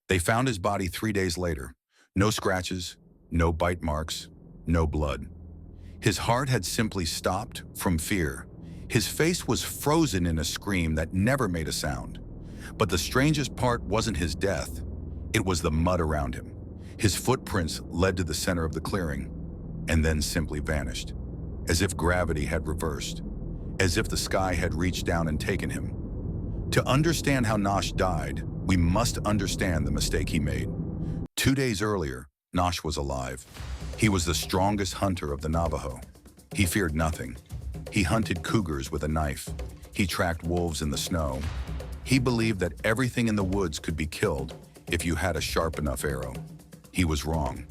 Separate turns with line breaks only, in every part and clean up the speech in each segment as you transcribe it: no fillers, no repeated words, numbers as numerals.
They found his body 3 days later. No scratches, no bite marks, no blood. His heart had simply stopped from fear. His face was frozen in a scream that never made a sound. But the strangest part wasn't his death. It was the mud around him. His footprints led to the center of the clearing, and then simply vanished, as if gravity had reversed, as if the sky had reached down and taken him. To understand how Nosh died, we must understand the mistake he made. 2 days earlier, Nosh was alive. He was the strongest hunter of the Navajo. He feared nothing. He hunted cougars with a knife. He tracked wolves in the snow. He believed that everything in the woods could be killed if you had a sharp enough arrow. He was wrong.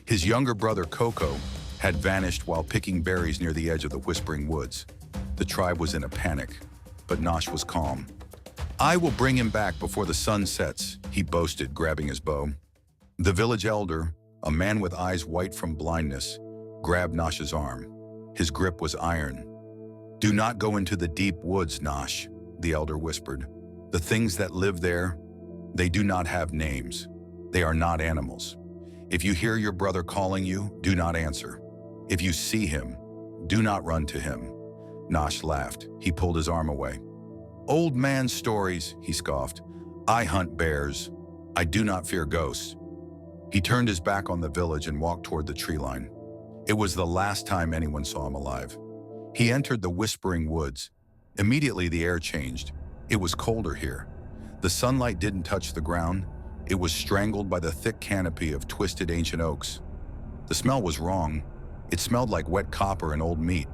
His younger brother, Coco, had vanished while picking berries near the edge of the Whispering Woods. The tribe was in a panic, but Nosh was calm. "I will bring him back before the sun sets," he boasted, grabbing his bow. The village elder, a man with eyes white from blindness, grabbed Nosh's arm. His grip was iron. "Do not go into the deep woods, Nosh," the elder whispered. "The things that live there, they do not have names. They are not animals. If you hear your brother calling you, do not answer. If you see him, do not run to him." Nosh laughed. He pulled his arm away. "Old man stories," he scoffed. "I hunt bears. I do not fear ghosts." He turned his back on the village and walked toward the tree line. It was the last time anyone saw him alive. He entered the Whispering Woods. Immediately the air changed. It was colder here. The sunlight didn't touch the ground. It was strangled by the thick canopy of twisted ancient oaks. The smell was wrong. It smelled like wet copper and old meat.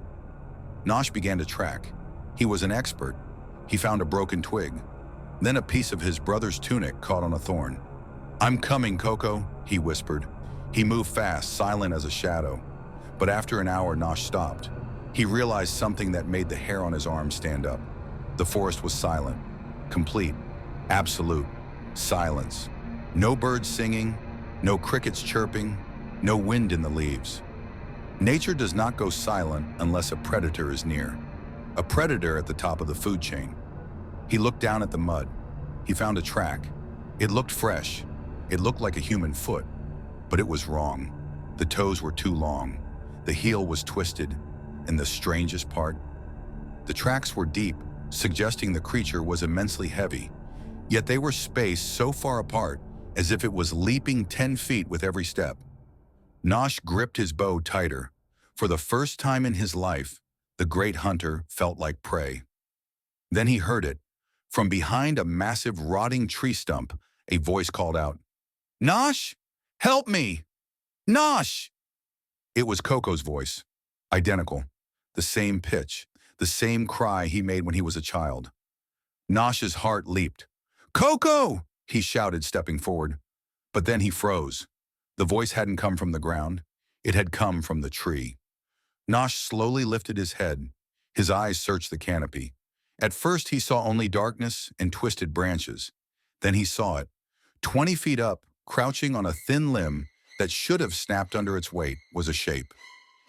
Nosh began to track. He was an expert. He found a broken twig. Then a piece of his brother's tunic caught on a thorn. "I'm coming, Coco," he whispered. He moved fast, silent as a shadow. But after an hour, Nosh stopped. He realized something that made the hair on his arm stand up. The forest was silent, complete, absolute silence. No birds singing, no crickets chirping, no wind in the leaves. Nature does not go silent unless a predator is near. A predator at the top of the food chain. He looked down at the mud. He found a track. It looked fresh. It looked like a human foot, but it was wrong. The toes were too long. The heel was twisted, and the strangest part, the tracks were deep, suggesting the creature was immensely heavy. Yet they were spaced so far apart, as if it was leaping 10 feet with every step. Nosh gripped his bow tighter. For the first time in his life, the great hunter felt like prey. Then he heard it. From behind a massive rotting tree stump, a voice called out, "Nosh, help me! Nosh!" It was Coco's voice, identical, the same pitch, the same cry he made when he was a child. Nosh's heart leaped. "Coco!" he shouted, stepping forward. But then he froze. The voice hadn't come from the ground. It had come from the tree. Nosh slowly lifted his head. His eyes searched the canopy. At first, he saw only darkness and twisted branches. Then he saw it. 20 feet up, crouching on a thin limb that should have snapped under its weight, was a shape.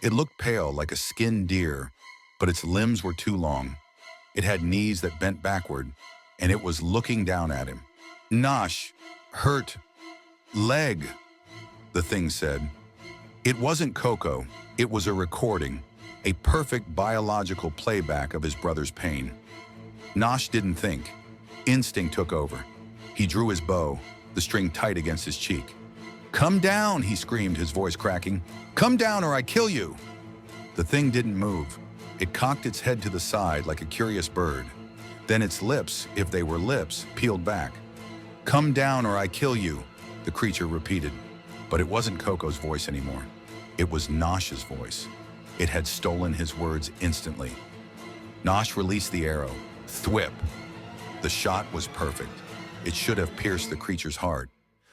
It looked pale, like a skinned deer, but its limbs were too long. It had knees that bent backward, and it was looking down at him. "Nosh, hurt leg," the thing said. It wasn't Coco. It was a recording, a perfect biological playback of his brother's pain. Nosh didn't think. Instinct took over. He drew his bow, the string tight against his cheek. "Come down," he screamed, his voice cracking. "Come down or I kill you." The thing didn't move. It cocked its head to the side like a curious bird. Then its lips, if they were lips, peeled back. "Come down or I kill you," the creature repeated. But it wasn't Coco's voice anymore. It was Nosh's voice. It had stolen his words instantly. Nosh released the arrow. Thwip! The shot was perfect. It should have pierced the creature's heart.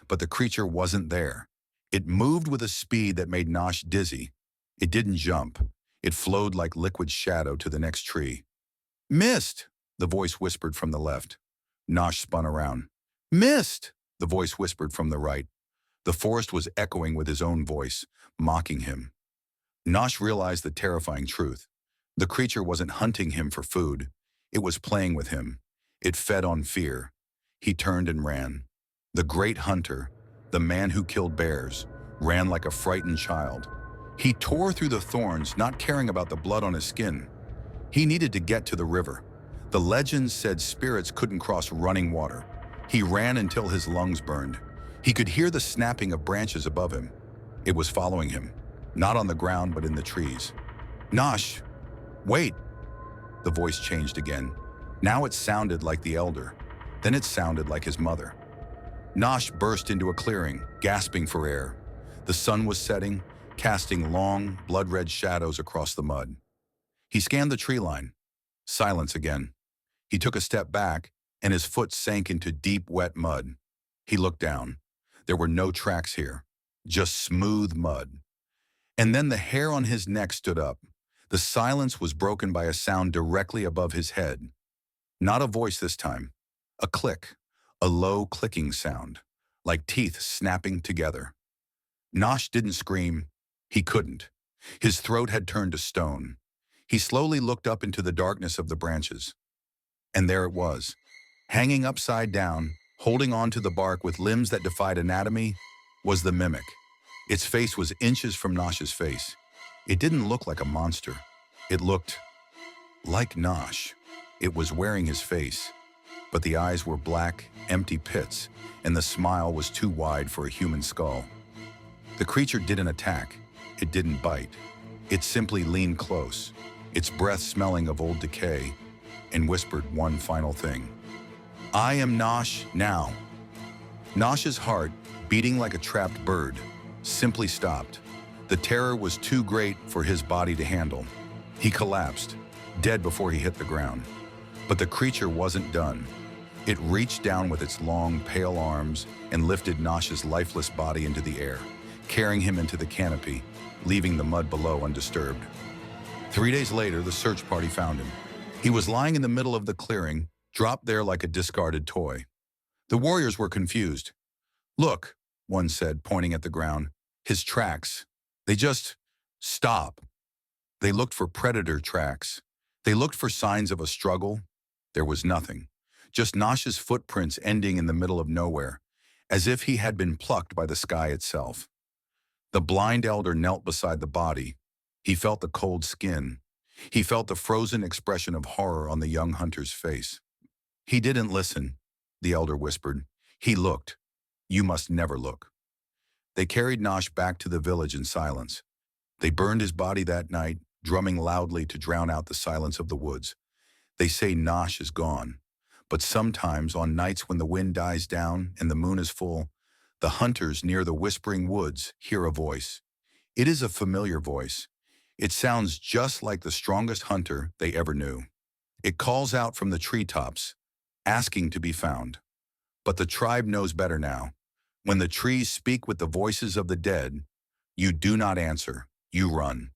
But the creature wasn't there. It moved with a speed that made Nosh dizzy. It didn't jump. It flowed like liquid shadow to the next tree. "Missed!" the voice whispered from the left. Nosh spun around. "Missed!" the voice whispered from the right. The forest was echoing with his own voice, mocking him. Nosh realized the terrifying truth. The creature wasn't hunting him for food. It was playing with him. It fed on fear. He turned and ran. The great hunter, the man who killed bears, ran like a frightened child. He tore through the thorns, not caring about the blood on his skin. He needed to get to the river. The legends said spirits couldn't cross running water. He ran until his lungs burned. He could hear the snapping of branches above him. It was following him, not on the ground but in the trees. "Nosh, wait!" The voice changed again. Now it sounded like the elder. Then it sounded like his mother. Nosh burst into a clearing, gasping for air. The sun was setting, casting long, blood-red shadows across the mud. He scanned the tree line. Silence again. He took a step back, and his foot sank into deep, wet mud. He looked down. There were no tracks here, just smooth mud. And then the hair on his neck stood up. The silence was broken by a sound directly above his head. Not a voice this time. A click, a low clicking sound, like teeth snapping together. Nosh didn't scream. He couldn't. His throat had turned to stone. He slowly looked up into the darkness of the branches. And there it was, hanging upside down, holding on to the bark with limbs that defied anatomy, was the mimic. Its face was inches from Nosh's face. It didn't look like a monster. It looked like Nosh. It was wearing his face, but the eyes were black, empty pits, and the smile was too wide for a human skull. The creature didn't attack. It didn't bite. It simply leaned close, its breath smelling of old decay, and whispered one final thing. "I am Nosh now." Nosh's heart, beating like a trapped bird, simply stopped. The terror was too great for his body to handle. He collapsed, dead before he hit the ground. But the creature wasn't done. It reached down with its long, pale arms and lifted Nosh's lifeless body into the air, carrying him into the canopy, leaving the mud below undisturbed. 3 days later, the search party found him. He was lying in the middle of the clearing, dropped there like a discarded toy. The warriors were confused. "Look," one said, pointing at the ground, "his tracks. They just stop." They looked for predator tracks. They looked for signs of a struggle. There was nothing. Just Nosh's footprints ending in the middle of nowhere, as if he had been plucked by the sky itself. The blind elder knelt beside the body. He felt the cold skin. He felt the frozen expression of horror on the young hunter's face. "He didn't listen," the elder whispered. "He looked. You must never look." They carried Nosh back to the village in silence. They burned his body that night, drumming loudly to drown out the silence of the woods. They say Nosh is gone, but sometimes on nights when the wind dies down and the moon is full, the hunters near the whispering woods hear a voice. It is a familiar voice. It sounds just like the strongest hunter they ever knew. It calls out from the treetops, asking to be found. But the tribe knows better now. When the trees speak with the voices of the dead, you do not answer, you run.